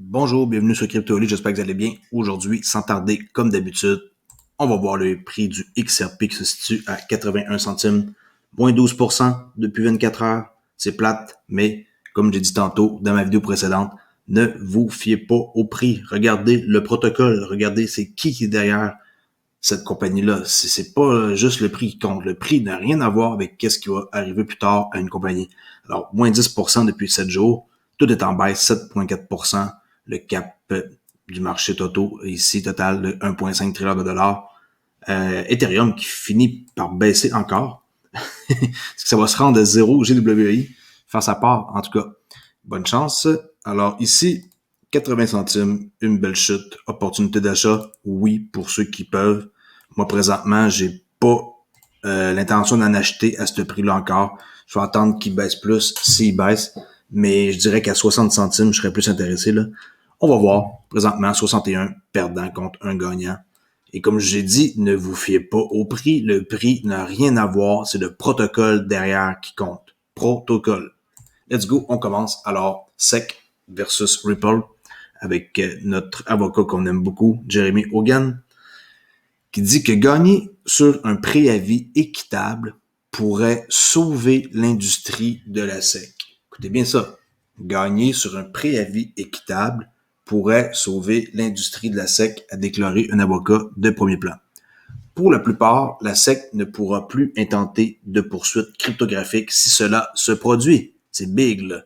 Bonjour, bienvenue sur CryptoLi, j'espère que vous allez bien. Aujourd'hui, sans tarder, comme d'habitude, on va voir le prix du XRP qui se situe à 81 centimes, moins 12% depuis 24 heures. C'est plate, mais comme j'ai dit tantôt dans ma vidéo précédente, ne vous fiez pas au prix. Regardez le protocole, regardez c'est qui est derrière cette compagnie-là. C'est pas juste le prix qui compte. Le prix n'a rien à voir avec qu'est-ce qui va arriver plus tard à une compagnie. Alors, moins 10% depuis 7 jours. Tout est en baisse, 7,4%. Le cap du marché ici, total de 1,5 trillion de dollars. Ethereum qui finit par baisser encore. Est-ce que ça va se rendre à 0 GWI? Faire sa part, en tout cas. Bonne chance. Alors ici, 80 centimes, une belle chute. Opportunité d'achat, oui, pour ceux qui peuvent. Moi, présentement, j'ai pas l'intention d'en acheter à ce prix-là encore. Je vais attendre qu'il baisse plus, s'il baisse. Mais je dirais qu'à 60 centimes, je serais plus intéressé, là. On va voir. Présentement, 61 perdant contre un gagnant. Et comme j'ai dit, ne vous fiez pas au prix. Le prix n'a rien à voir. C'est le protocole derrière qui compte. Protocole. Let's go, on commence. Alors, SEC versus Ripple avec notre avocat qu'on aime beaucoup, Jeremy Hogan, qui dit que gagner sur un préavis équitable pourrait sauver l'industrie de la SEC. Écoutez bien ça. Gagner sur un préavis équitable pourrait sauver l'industrie de la SEC, a déclaré un avocat de premier plan. Pour la plupart, la SEC ne pourra plus intenter de poursuites cryptographiques si cela se produit. C'est big, là.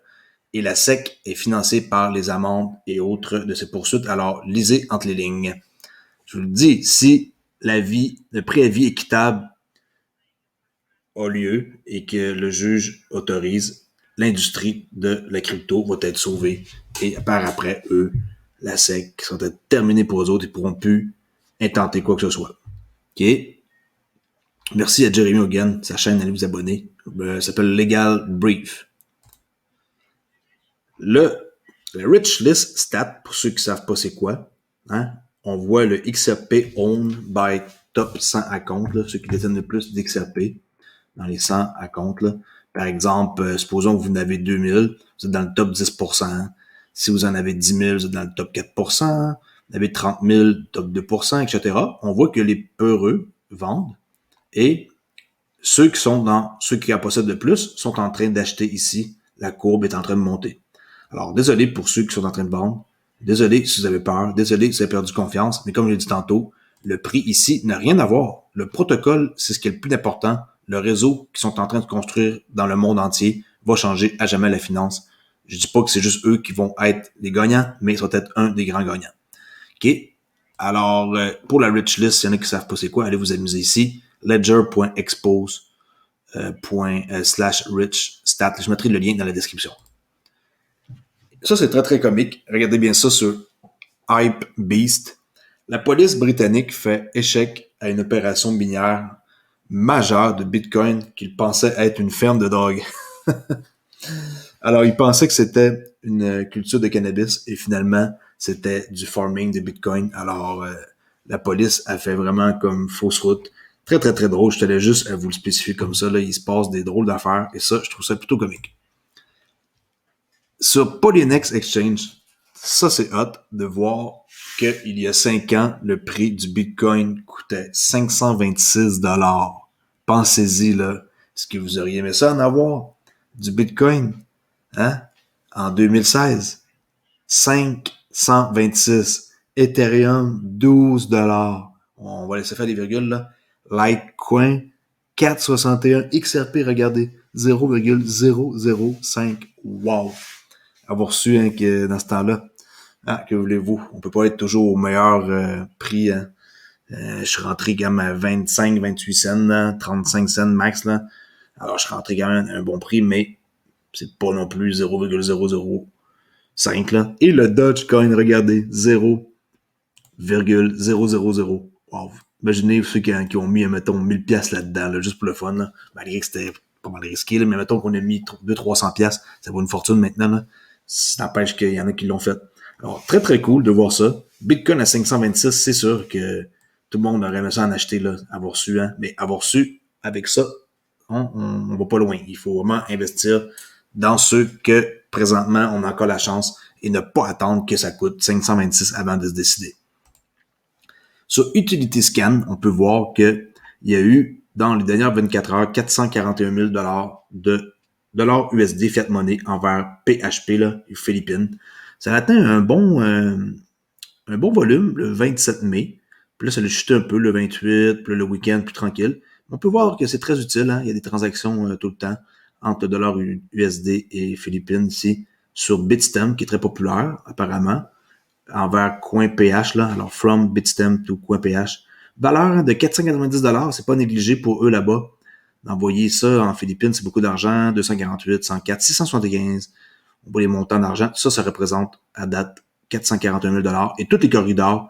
Et la SEC est financée par les amendes et autres de ces poursuites. Alors, lisez entre les lignes. Je vous le dis, si le préavis équitable a lieu et que le juge autorise, l'industrie de la crypto va être sauvée. Et par après, eux, la SEC, qui sont terminés pour eux autres, ils ne pourront plus intenter quoi que ce soit. OK? Merci à Jeremy Hogan, sa chaîne, allez vous abonner. Ça s'appelle Legal Brief. Le Rich List Stat, pour ceux qui ne savent pas c'est quoi, hein, on voit le XRP owned by top 100 accounts, là, ceux qui détiennent le plus d'XRP dans les 100 accounts. Là. Par exemple, supposons que vous en avez 2000, vous êtes dans le top 10%. Hein. Si vous en avez 10 000, vous êtes dans le top 4%. Vous avez 30 000, top 2%, etc. On voit que les peureux vendent et ceux qui en possèdent le plus sont en train d'acheter ici. La courbe est en train de monter. Alors, désolé pour ceux qui sont en train de vendre. Désolé si vous avez peur. Désolé si vous avez perdu confiance. Mais comme je l'ai dit tantôt, le prix ici n'a rien à voir. Le protocole, c'est ce qui est le plus important. Le réseau qu'ils sont en train de construire dans le monde entier va changer à jamais la finance. Je dis pas que c'est juste eux qui vont être les gagnants, mais ils vont être un des grands gagnants. OK? Alors, pour la rich list, s'il y en a qui savent pas c'est quoi, allez vous amuser ici. Ledger.expose /rich stat. Je mettrai le lien dans la description. Ça, c'est très, très comique. Regardez bien ça sur Hype Beast. La police britannique fait échec à une opération minière majeure de Bitcoin qu'il pensait être une ferme de drogue. Alors, il pensait que c'était une culture de cannabis et finalement, c'était du farming de Bitcoin. Alors, la police a fait vraiment comme fausse route. Très, très, très drôle. Je tenais juste à vous le spécifier comme ça. Là, il se passe des drôles d'affaires et ça, je trouve ça plutôt comique. Sur Polynex Exchange, ça c'est hot de voir qu'il y a 5 ans, le prix du Bitcoin coûtait 526 $. Pensez-y, là. Est-ce que vous auriez aimé ça en avoir? Du Bitcoin? Hein? En 2016? 526. Ethereum, 12 $. On va laisser faire des virgules, là. Litecoin, 4,61. XRP, regardez, 0,005. Wow! Avoir su hein, que dans ce temps-là, que voulez-vous, on peut pas être toujours au meilleur prix. Hein. Je suis rentré quand même à 25, 28 cents, là, 35 cents max. Là. Alors, je suis rentré quand même à un bon prix, mais c'est pas non plus 0,005. Là. Et le Dogecoin, regardez, 0,000. Wow. Imaginez ceux qui ont mis, mettons, 1000 pièces là-dedans, là, juste pour le fun. Là. Malgré que c'était pas mal risqué, là, mais mettons qu'on a mis 200-300 pièces, ça vaut une fortune maintenant. Là. Ça n'empêche qu'il y en a qui l'ont fait. Alors, très, très cool de voir ça. Bitcoin à 526, c'est sûr que tout le monde aurait aimé ça en acheter, là, avoir su, hein. Mais avoir su, avec ça, on va pas loin. Il faut vraiment investir dans ceux que, présentement, on a encore la chance et ne pas attendre que ça coûte 526 avant de se décider. Sur Utility Scan, on peut voir que il y a eu, dans les dernières 24 heures, 441 000 de dollars USD fiat money envers PHP, là, les Philippines. Ça a atteint un bon volume le 27 mai. Puis là, ça a chuté un peu le 28, puis là, le week-end plus tranquille. On peut voir que c'est très utile. Hein? Il y a des transactions tout le temps entre le dollar USD et Philippines ici sur Bitstamp, qui est très populaire apparemment, envers CoinPH. Là. Alors, from Bitstamp to CoinPH. Valeur de 490 $, c'est pas négligé pour eux là-bas. D'envoyer ça en Philippines, c'est beaucoup d'argent. 248, 104, 675. On voit les montants d'argent. Ça représente à date 441 000 $. Et tous les corridors,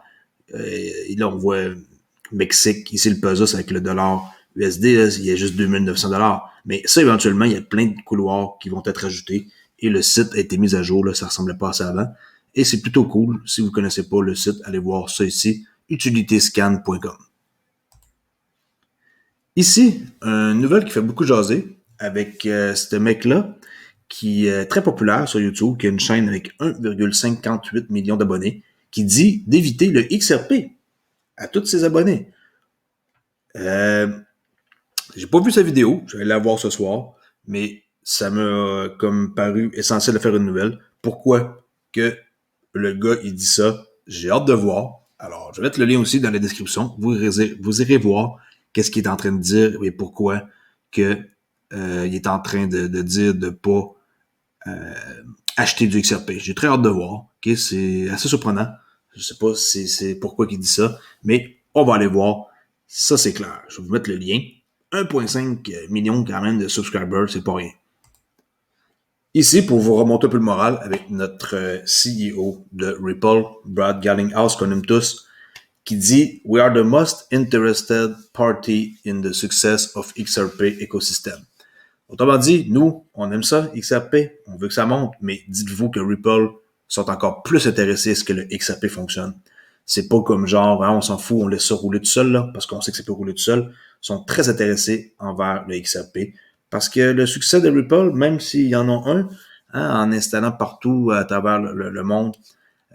et là, on voit Mexique, ici le pesos avec le dollar USD, là, il y a juste 2 900 $. Mais ça, éventuellement, il y a plein de couloirs qui vont être ajoutés. Et le site a été mis à jour, là, ça ressemblait pas à ça avant. Et c'est plutôt cool. Si vous connaissez pas le site, allez voir ça ici, utilityscan.com. Ici, une nouvelle qui fait beaucoup jaser avec ce mec-là, qui est très populaire sur YouTube, qui a une chaîne avec 1,58 million d'abonnés, qui dit d'éviter le XRP à tous ses abonnés. J'ai pas vu sa vidéo, je vais la voir ce soir, mais ça m'a comme paru essentiel de faire une nouvelle. Pourquoi que le gars il dit ça? J'ai hâte de voir. Alors, je vais mettre le lien aussi dans la description. Vous irez voir qu'est-ce qu'il est en train de dire et pourquoi que il est en train de dire de pas acheter du XRP. J'ai très hâte de voir. Okay? C'est assez surprenant. Je sais pas si c'est pourquoi il dit ça, mais on va aller voir. Ça, c'est clair. Je vais vous mettre le lien. 1,5 million quand même de subscribers, c'est pas rien. Ici, pour vous remonter un peu le moral, avec notre CEO de Ripple, Brad Garlinghouse, qu'on aime tous, qui dit « We are the most interested party in the success of XRP ecosystem ». Autrement dit, nous, on aime ça, XRP, on veut que ça monte, mais dites-vous que Ripple sont encore plus intéressés à ce que le XRP fonctionne. C'est pas comme genre, hein, on s'en fout, on laisse ça rouler tout seul, là, parce qu'on sait que ça peut rouler tout seul. Ils sont très intéressés envers le XRP. Parce que le succès de Ripple, même s'il y en a un, hein, en installant partout à travers le monde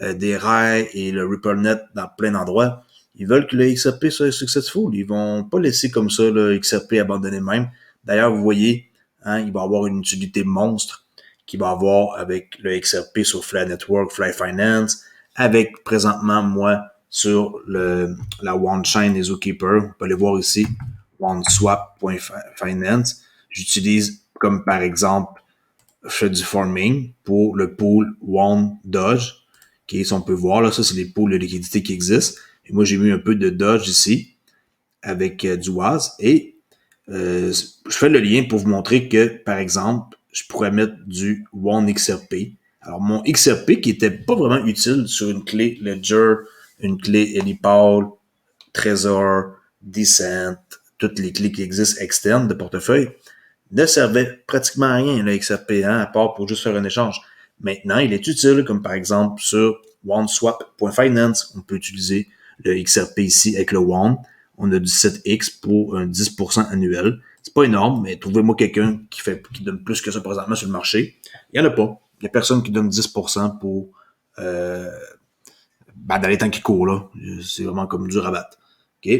des rails et le RippleNet dans plein d'endroits, ils veulent que le XRP soit successful. Ils vont pas laisser comme ça le XRP abandonné même. D'ailleurs, vous voyez, hein, il va avoir une utilité monstre qu'il va avoir avec le XRP sur Fly Network, Fly Finance, avec présentement, moi, sur la OneChain et Zookeeper. On peut aller voir ici, OneSwap.finance. J'utilise comme par exemple, je fais du farming pour le pool One Doge. Okay, si on peut voir, là, ça, c'est les pools de liquidité qui existent. Et moi, j'ai mis un peu de Doge ici avec du Waz. Et je fais le lien pour vous montrer que, par exemple, je pourrais mettre du One XRP. Alors, mon XRP qui était pas vraiment utile sur une clé Ledger, une clé Elipal, Trezor, Decent, toutes les clés qui existent externes de portefeuille, ne servait pratiquement à rien, le XRP, hein, à part pour juste faire un échange. Maintenant, il est utile, comme par exemple sur OneSwap.finance, on peut utiliser le XRP ici avec le One. On a du 7X pour un 10% annuel. C'est pas énorme, mais trouvez-moi quelqu'un qui donne plus que ça présentement sur le marché. Il y en a pas. Il y a personne qui donne 10% pour dans les temps qui courent, là. C'est vraiment comme du rabat. OK?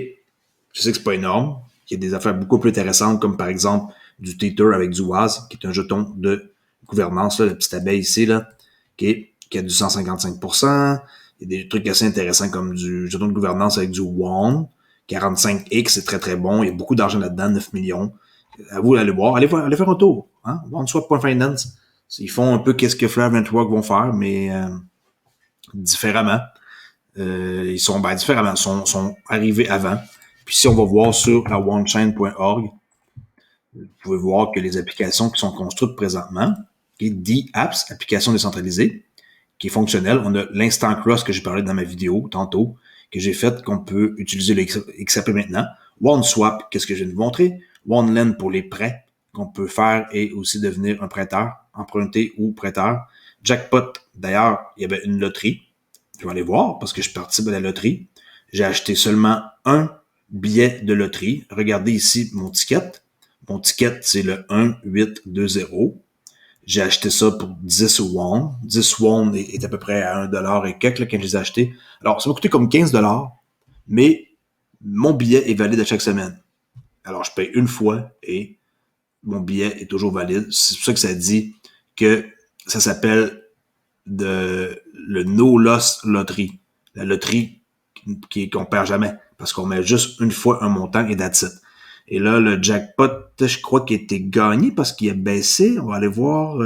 Je sais que c'est pas énorme. Il y a des affaires beaucoup plus intéressantes, comme par exemple du Tether avec du Waz, qui est un jeton de gouvernance, là, la petite abeille ici, là, qui a du 155%. Il y a des trucs assez intéressants comme du jeton de gouvernance avec du WON. 45X, c'est très très bon. Il y a beaucoup d'argent là-dedans, 9 millions. À vous d'aller voir. Allez faire un tour. Hein? OneSwap.finance. Ils font un peu qu'est-ce que Flare Network vont faire, mais différemment. Ils sont différemment. Ils sont arrivés avant. Puis si on va voir sur la onechain.org, vous pouvez voir que les applications qui sont construites présentement, D-Apps, applications décentralisées, qui est fonctionnelle. On a l'Instant Cross que j'ai parlé dans ma vidéo tantôt, que j'ai fait, qu'on peut utiliser le XRP maintenant. OneSwap, qu'est-ce que je viens de vous montrer. OneLend pour les prêts qu'on peut faire et aussi devenir un prêteur, emprunté ou prêteur. Jackpot, d'ailleurs, il y avait une loterie. Je vais aller voir parce que je participe à la loterie. J'ai acheté seulement un billet de loterie. Regardez ici mon ticket. Mon ticket, c'est le 1820. J'ai acheté ça pour 10 won. 10 won est à peu près à 1$ et quelques là, quand je les ai achetés. Alors, ça m'a coûté comme 15$, mais mon billet est valide à chaque semaine. Alors, je paye une fois et mon billet est toujours valide. C'est pour ça que ça dit que ça s'appelle le No Loss Lottery. La loterie qu'on perd jamais. Parce qu'on met juste une fois un montant et that's it. Et là, le jackpot, je crois qu'il a été gagné parce qu'il a baissé. On va aller voir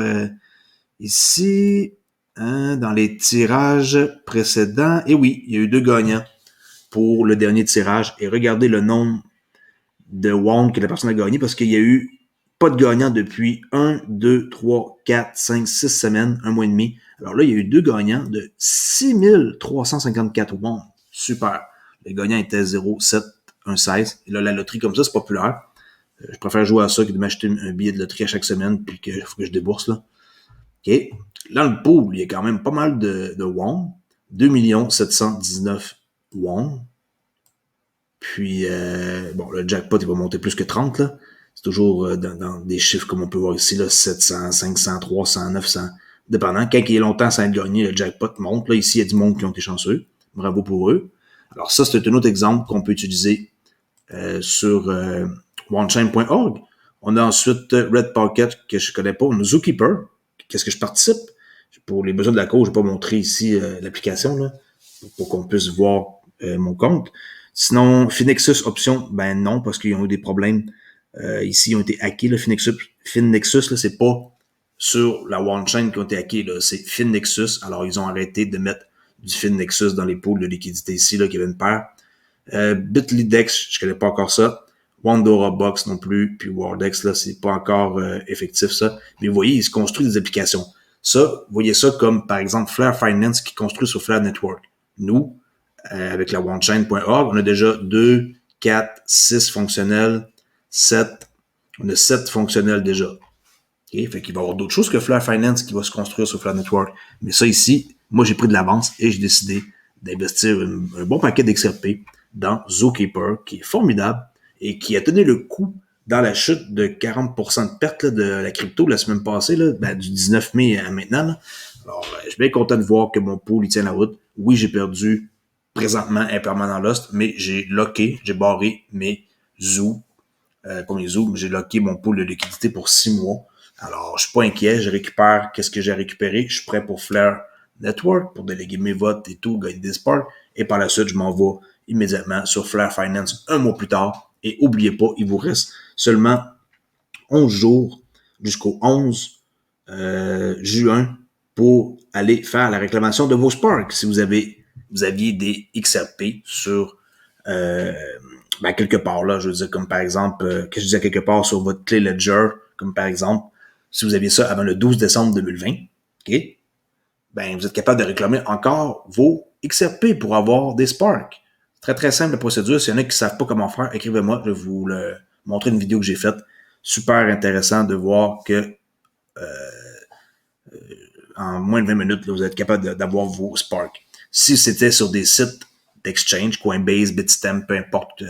ici, dans les tirages précédents. Et oui, il y a eu 2 gagnants pour le dernier tirage. Et regardez le nombre de won que la personne a gagné parce qu'il y a eu pas de gagnant depuis 1, 2, 3, 4, 5, 6 semaines, un mois et demi. Alors là, il y a eu 2 gagnants de 6354 won. Super. Les gagnants étaient 0, 7, 1, 16. Et là, la loterie comme ça, c'est populaire. Je préfère jouer à ça que de m'acheter un billet de loterie à chaque semaine puis qu'il faut que je débourse là. OK. Là, le pool, il y a quand même pas mal de won. 2 719 won. Puis, bon, le jackpot, il va monter plus que 30, là. C'est toujours dans des chiffres comme on peut voir ici, là, 700, 500, 300, 900, dépendant. Quand il est longtemps sans être gagné, le jackpot monte. Là, ici, il y a du monde qui ont été chanceux. Bravo pour eux. Alors ça, c'est un autre exemple qu'on peut utiliser sur onechain.org. On a ensuite Red Pocket, que je connais pas. On a Zookeeper. Qu'est-ce que je participe? Pour les besoins de la cause, je vais pas montrer ici l'application, là, pour qu'on puisse voir mon compte. Sinon, Finexus Option, ben non, parce qu'ils ont eu des problèmes. Ici, ils ont été hackés, là, Finnexus, là, c'est pas sur la OneChain qui ont été hackés, là, c'est Finnexus. Alors, ils ont arrêté de mettre du Finnexus dans les pools de liquidité ici, là, qui avait une paire. Bitlydex, je connais pas encore ça. Wandora Box non plus, puis Wardex, là, c'est pas encore effectif, ça. Mais vous voyez, ils se construisent des applications. Ça, vous voyez ça comme, par exemple, Flare Finance qui construit sur Flare Network. Nous, avec la onechain.org, on a déjà 2, 4, 6 fonctionnels, 7. On a 7 fonctionnels déjà. Okay? Fait qu'il va y avoir d'autres choses que Flare Finance qui va se construire sur Flare Network. Mais ça ici, moi j'ai pris de l'avance et j'ai décidé d'investir un bon paquet d'XRP dans Zookeeper, qui est formidable et qui a tenu le coup dans la chute de 40% de perte là, de la crypto la semaine passée, là, ben, du 19 mai à maintenant. Là. Alors, je suis bien content de voir que mon pool il tient la route. Oui, j'ai perdu présentement Impermanent Lost, mais j'ai locké, j'ai barré mes Zoo, pas mes Zoo, mais j'ai locké mon pool de liquidité pour 6 mois. Alors, je suis pas inquiet, je récupère qu'est-ce que j'ai récupéré, je suis prêt pour Flare Network, pour déléguer mes votes et tout, gagner des Spark, et par la suite, je m'en vais immédiatement sur Flare Finance un mois plus tard. Et oubliez pas, il vous reste seulement 11 jours jusqu'au 11 juin pour aller faire la réclamation de vos Sparks. Si vous aviez des XRP sur ben quelque part là, je veux dire, comme par exemple, que je disais quelque part sur votre clé Ledger, comme par exemple, si vous aviez ça avant le 12 décembre 2020, OK? Ben, vous êtes capable de réclamer encore vos XRP pour avoir des Sparks. Très, très simple la procédure. S'il y en a qui ne savent pas comment faire, écrivez-moi. Je vais vous montrer une vidéo que j'ai faite. Super intéressant de voir que en moins de 20 minutes, là, vous êtes capable d'avoir vos Sparks. Si c'était sur des sites d'exchange, Coinbase, Bitstamp, peu importe,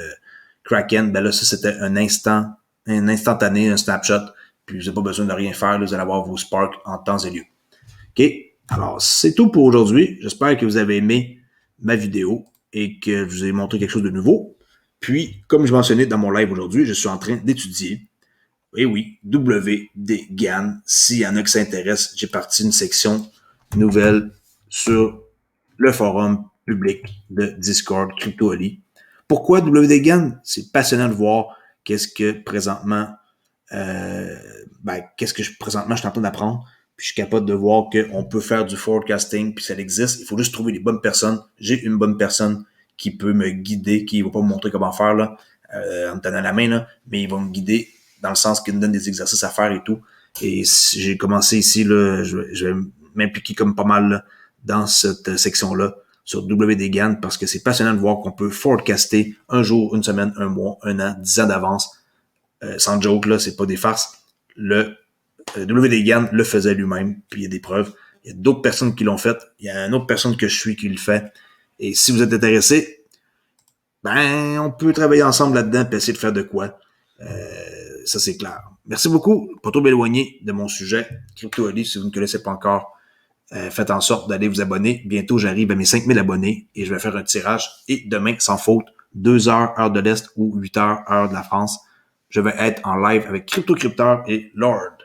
Kraken, ben là, ça, c'était un instantané, un snapshot. Puis, vous n'avez pas besoin de rien faire. Là, vous allez avoir vos Sparks en temps et lieu. OK? Alors, c'est tout pour aujourd'hui. J'espère que vous avez aimé ma vidéo et que je vous ai montré quelque chose de nouveau. Puis, comme je mentionnais dans mon live aujourd'hui, je suis en train d'étudier, et oui, WD-GAN. S'il y en a qui s'intéressent, j'ai parti une section nouvelle sur le forum public de Discord CryptoAli. Pourquoi WD-GAN? C'est passionnant de voir qu'est-ce que présentement je suis en train d'apprendre. Puis je suis capable de voir qu'on peut faire du forecasting, puis ça existe. Il faut juste trouver les bonnes personnes. J'ai une bonne personne qui peut me guider, qui ne va pas me montrer comment faire là, en me tenant la main, là, mais il va me guider dans le sens qu'il me donne des exercices à faire et tout. Et si j'ai commencé ici, là, je vais m'impliquer comme pas mal là, dans cette section-là sur WD-GAN parce que c'est passionnant de voir qu'on peut forecaster un jour, une semaine, un mois, un an, 10 ans d'avance. Sans joke, là, c'est pas des farces. Le WD-GAN le faisait lui-même, puis il y a des preuves. Il y a d'autres personnes qui l'ont fait. Il y a une autre personne que je suis qui le fait. Et si vous êtes intéressé, ben, on peut travailler ensemble là-dedans et essayer de faire de quoi. Ça, c'est clair. Merci beaucoup. Pas trop m'éloigner de mon sujet. CryptoOli, si vous ne connaissez pas encore, faites en sorte d'aller vous abonner. Bientôt, j'arrive à mes 5000 abonnés et je vais faire un tirage. Et demain, sans faute, 2 heures, heure de l'Est ou 8 heures, heure de la France, je vais être en live avec CryptoCrypteur et Lord.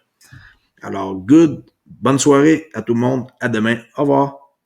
Alors, bonne soirée à tout le monde. À demain. Au revoir.